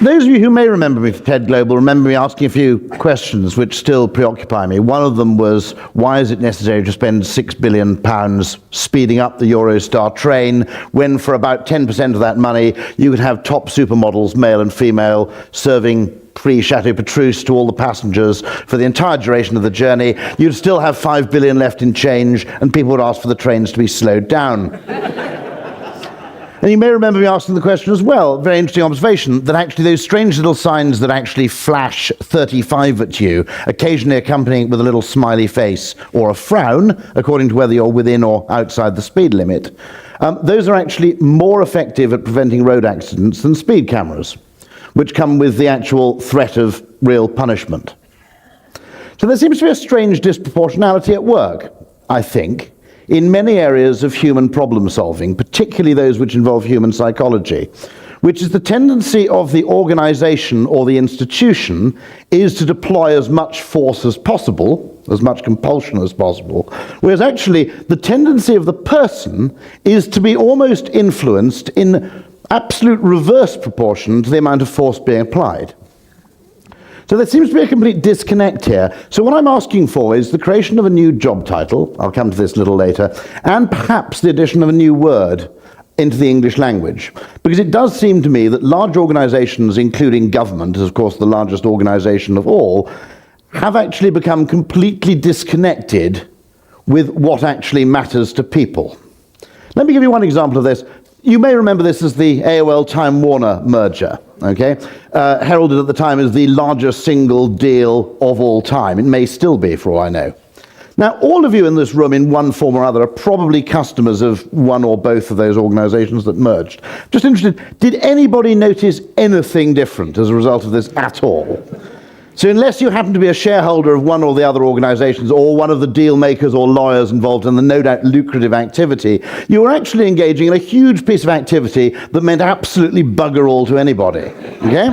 Those of you who may remember me from TED Global remember me asking a few questions which still preoccupy me. One of them was, why is it necessary to spend £6 billion speeding up the Eurostar train when for about 10% of that money you could have top supermodels, male and female, serving pre-Chateau Petrus to all the passengers for the entire duration of the journey. You'd still have £5 billion left in change and people would ask for the trains to be slowed down. And you may remember me asking the question as well, very interesting observation, that actually those strange little signs that actually flash 35 at you, occasionally accompanying with a little smiley face or a frown, according to whether you're within or outside the speed limit, those are actually more effective at preventing road accidents than speed cameras, which come with the actual threat of real punishment. So there seems to be a strange disproportionality at work, I think, in many areas of human problem solving, particularly those which involve human psychology, which is the tendency of the organization or the institution is to deploy as much force as possible, as much compulsion as possible, whereas actually the tendency of the person is to be almost influenced in absolute reverse proportion to the amount of force being applied. So there seems to be a complete disconnect here. So what I'm asking for is the creation of a new job title, I'll come to this a little later, and perhaps the addition of a new word into the English language. Because it does seem to me that large organizations, including government, as of course the largest organization of all, have actually become completely disconnected with what actually matters to people. Let me give you one example of this. You may remember this as the AOL-Time Warner merger, okay? Heralded at the time as the largest single deal of all time. It may still be, for all I know. Now, all of you in this room, in one form or other, are probably customers of one or both of those organizations that merged. Just interested, did anybody notice anything different as a result of this at all? So unless you happen to be a shareholder of one or the other organizations or one of the deal makers or lawyers involved in the no doubt lucrative activity, you were actually engaging in a huge piece of activity that meant absolutely bugger all to anybody, okay?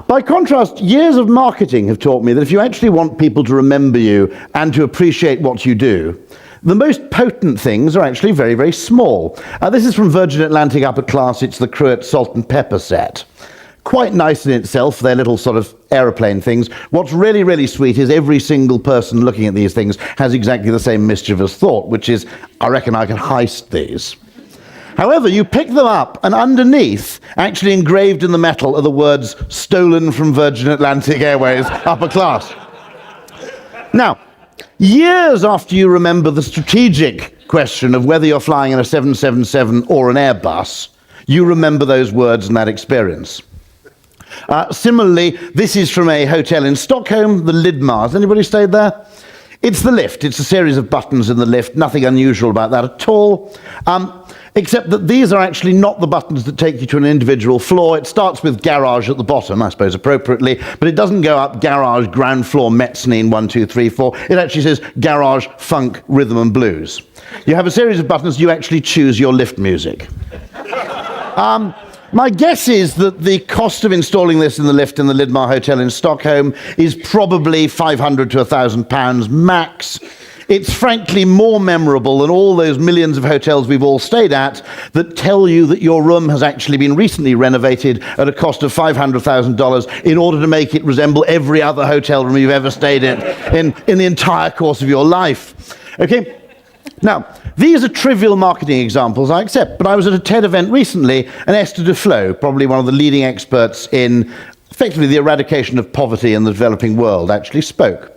By contrast, years of marketing have taught me that if you actually want people to remember you and to appreciate what you do, the most potent things are actually very, very small. This is from Virgin Atlantic Upper Class. It's the Cruet Salt and Pepper set. Quite nice in itself, they're little sort of aeroplane things. What's really, really sweet is every single person looking at these things has exactly the same mischievous thought, which is, I reckon I can heist these. However, you pick them up, and underneath, actually engraved in the metal, are the words, stolen from Virgin Atlantic Airways Upper Class. Now, years after you remember the strategic question of whether you're flying in a 777 or an Airbus, you remember those words and that experience. Similarly, this is from a hotel in Stockholm, the Lidmar. Has anybody stayed there? It's the lift. It's a series of buttons in the lift. Nothing unusual about that at all. Except that these are actually not the buttons that take you to an individual floor. It starts with garage at the bottom, I suppose appropriately, but it doesn't go up garage, ground floor, mezzanine, 1, 2, 3, 4. It actually says garage, funk, rhythm and blues. You have a series of buttons. You actually choose your lift music. My guess is that the cost of installing this in the lift in the Lidmar Hotel in Stockholm is probably £500 to £1,000 max. It's frankly more memorable than all those millions of hotels we've all stayed at that tell you that your room has actually been recently renovated at a cost of $500,000 in order to make it resemble every other hotel room you've ever stayed in the entire course of your life. Okay? Now, these are trivial marketing examples, I accept, but I was at a TED event recently, and Esther Duflo, probably one of the leading experts in effectively the eradication of poverty in the developing world, actually spoke.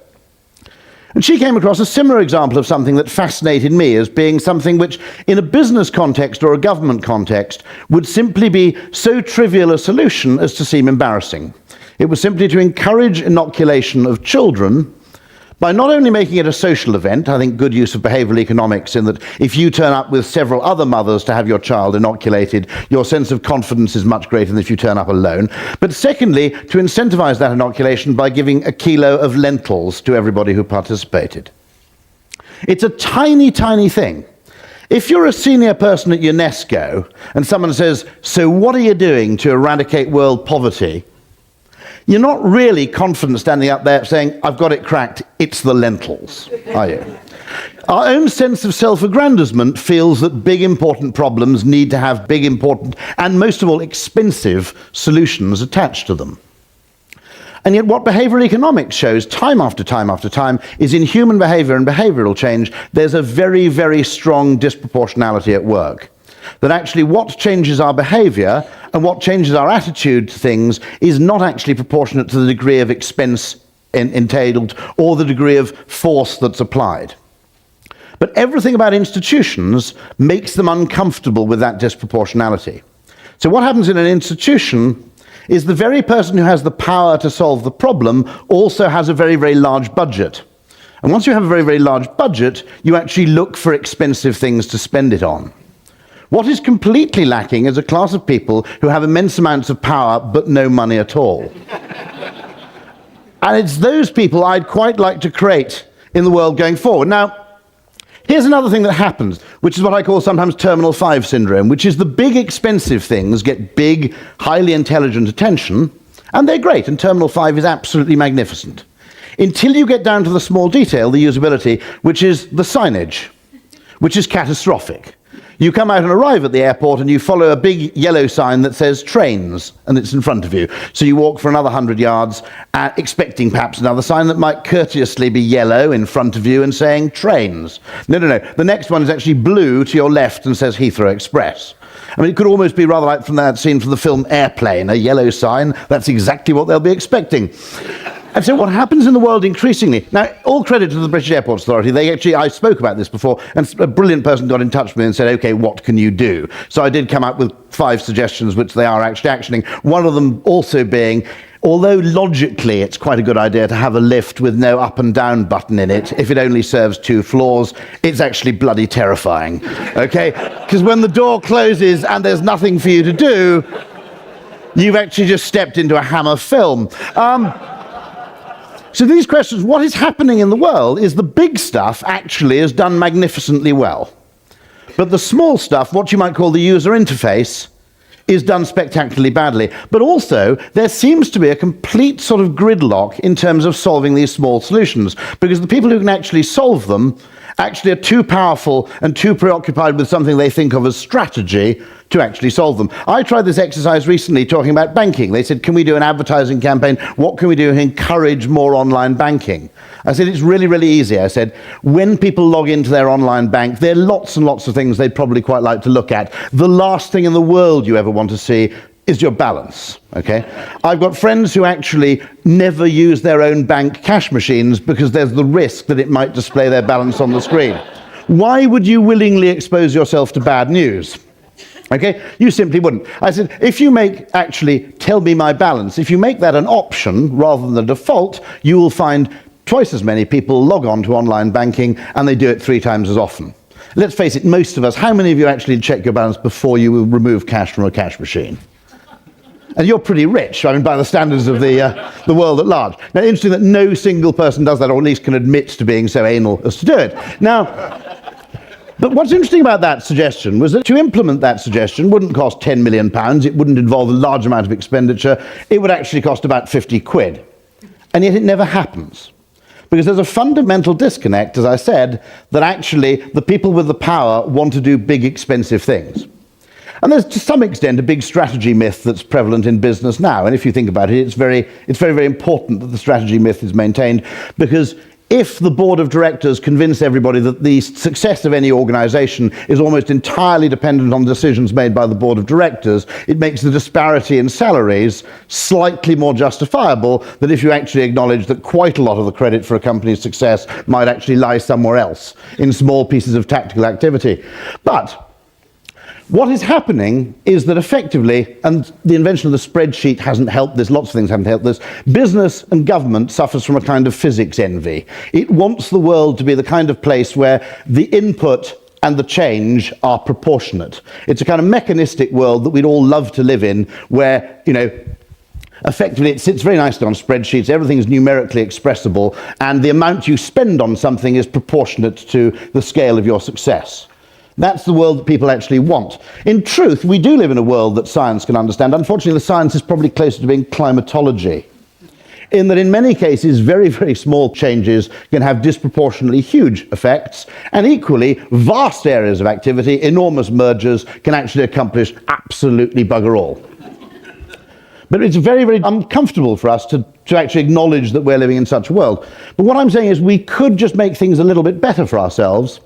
And she came across a similar example of something that fascinated me as being something which, in a business context or a government context, would simply be so trivial a solution as to seem embarrassing. It was simply to encourage inoculation of children by not only making it a social event, I think good use of behavioral economics in that if you turn up with several other mothers to have your child inoculated, your sense of confidence is much greater than if you turn up alone. But secondly, to incentivize that inoculation by giving a kilo of lentils to everybody who participated. It's a tiny, tiny thing. If you're a senior person at UNESCO and someone says, so what are you doing to eradicate world poverty? you're not really confident standing up there saying, I've got it cracked, it's the lentils, are you? Our own sense of self-aggrandizement feels that big, important problems need to have big, important, and most of all, expensive solutions attached to them. And yet what behavioral economics shows time after time after time is in human behavior and behavioral change, there's a very, very strong disproportionality at work. That actually what changes our behavior and what changes our attitude to things is not actually proportionate to the degree of expense entailed or the degree of force that's applied. But everything about institutions makes them uncomfortable with that disproportionality. So what happens in an institution is the very person who has the power to solve the problem also has a very, very large budget. And once you have a very, very large budget, you actually look for expensive things to spend it on. What is completely lacking is a class of people who have immense amounts of power but no money at all. And it's those people I'd quite like to create in the world going forward. Now, here's another thing that happens, which is what I call sometimes Terminal 5 syndrome, which is the big expensive things get big, highly intelligent attention, and they're great, and Terminal 5 is absolutely magnificent. Until you get down to the small detail, the usability, which is the signage, which is catastrophic. You come out and arrive at the airport and you follow a big yellow sign that says trains, and it's in front of you. So you walk for another 100 yards, expecting perhaps another sign that might courteously be yellow in front of you and saying trains. No. The next one is actually blue to your left and says Heathrow Express. I mean, it could almost be rather like from that scene from the film Airplane, a yellow sign. That's exactly what they'll be expecting. And so what happens in the world increasingly, now all credit to the British Airports Authority, I spoke about this before, and a brilliant person got in touch with me and said, okay, what can you do? So I did come up with 5 suggestions which they are actually actioning. One of them also being, although logically it's quite a good idea to have a lift with no up and down button in it, if it only serves 2 floors, it's actually bloody terrifying, okay? Because when the door closes and there's nothing for you to do, you've actually just stepped into a Hammer film. So these questions, what is happening in the world is the big stuff actually is done magnificently well. But the small stuff, what you might call the user interface, is done spectacularly badly. But also, there seems to be a complete sort of gridlock in terms of solving these small solutions, because the people who can actually solve them actually are too powerful and too preoccupied with something they think of as strategy to actually solve them. I tried this exercise recently talking about banking. They said, can we do an advertising campaign? What can we do to encourage more online banking? I said, it's really, really easy. I said, when people log into their online bank, there are lots and lots of things they'd probably quite like to look at. The last thing in the world you ever want to see is your balance, okay? I've got friends who actually never use their own bank cash machines because there's the risk that it might display their balance on the screen. Why would you willingly expose yourself to bad news? Okay, you simply wouldn't. I said, if you make actually tell me my balance, if you make that an option rather than the default, you will find twice as many people log on to online banking and they do it 3 times as often. Let's face it, most of us, how many of you actually check your balance before you will remove cash from a cash machine? And you're pretty rich, I mean, by the standards of the world at large. Now, interesting that no single person does that, or at least can admit to being so anal as to do it. Now, but what's interesting about that suggestion was that to implement that suggestion wouldn't cost £10 million, it wouldn't involve a large amount of expenditure, it would actually cost about 50 quid. And yet it never happens. Because there's a fundamental disconnect, as I said, that actually the people with the power want to do big, expensive things. And there's to some extent a big strategy myth that's prevalent in business now. And if you think about it, it's very, very important that the strategy myth is maintained, because if the board of directors convince everybody that the success of any organization is almost entirely dependent on decisions made by the board of directors, it makes the disparity in salaries slightly more justifiable than if you actually acknowledge that quite a lot of the credit for a company's success might actually lie somewhere else, in small pieces of tactical activity. But what is happening is that effectively, and the invention of the spreadsheet hasn't helped this, lots of things haven't helped this, business and government suffers from a kind of physics envy. It wants the world to be the kind of place where the input and the change are proportionate. It's a kind of mechanistic world that we'd all love to live in, where, you know, effectively it sits very nicely on spreadsheets, everything is numerically expressible, and the amount you spend on something is proportionate to the scale of your success. That's the world that people actually want. In truth, we do live in a world that science can understand. Unfortunately, the science is probably closer to being climatology. in that in many cases, very, very small changes can have disproportionately huge effects, and equally, vast areas of activity, enormous mergers, can actually accomplish absolutely bugger all. But it's very, very uncomfortable for us to actually acknowledge that we're living in such a world. But what I'm saying is we could just make things a little bit better for ourselves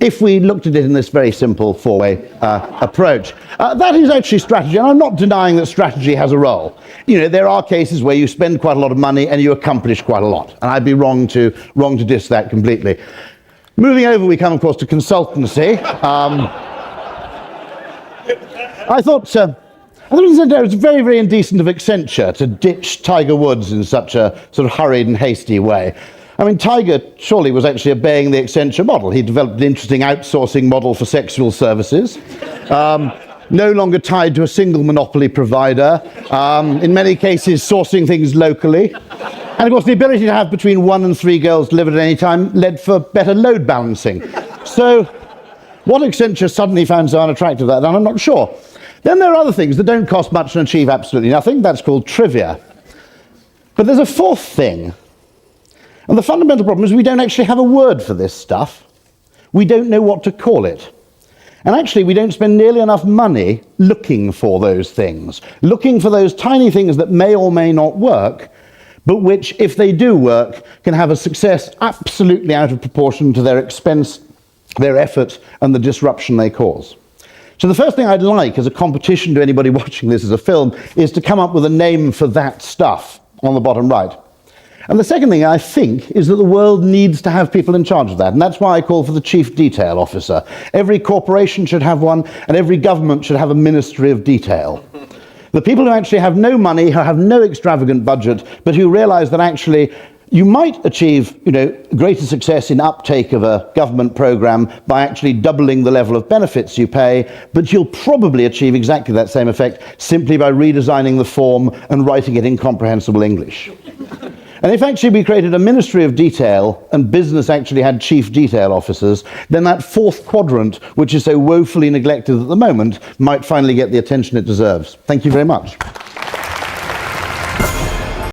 if we looked at it in this very simple four-way approach. That is actually strategy, and I'm not denying that strategy has a role. You know, there are cases where you spend quite a lot of money and you accomplish quite a lot, and I'd be wrong to diss that completely. Moving over, we come, of course, to consultancy. I thought it was very, very indecent of Accenture to ditch Tiger Woods in such a sort of hurried and hasty way. I mean, Tiger surely was actually obeying the Accenture model. He developed an interesting outsourcing model for sexual services, no longer tied to a single monopoly provider, in many cases sourcing things locally. And of course, the ability to have between 1 and 3 girls delivered at any time led for better load balancing. So what Accenture suddenly found so unattractive about that, I'm not sure. Then there are other things that don't cost much and achieve absolutely nothing. That's called trivia. But there's a fourth thing. And the fundamental problem is we don't actually have a word for this stuff. We don't know what to call it. And actually, we don't spend nearly enough money looking for those things, looking for those tiny things that may or may not work, but which, if they do work, can have a success absolutely out of proportion to their expense, their effort, and the disruption they cause. So the first thing I'd like, as a competition to anybody watching this as a film, is to come up with a name for that stuff on the bottom right. And the second thing I think is that the world needs to have people in charge of that, and that's why I call for the chief detail officer. Every corporation should have one, and every government should have a ministry of detail. The people who actually have no money, who have no extravagant budget, but who realize that actually you might achieve, greater success in uptake of a government program by actually doubling the level of benefits you pay, but you'll probably achieve exactly that same effect simply by redesigning the form and writing it in comprehensible English. And if actually we created a ministry of detail and business actually had chief detail officers, then that fourth quadrant, which is so woefully neglected at the moment, might finally get the attention it deserves. Thank you very much.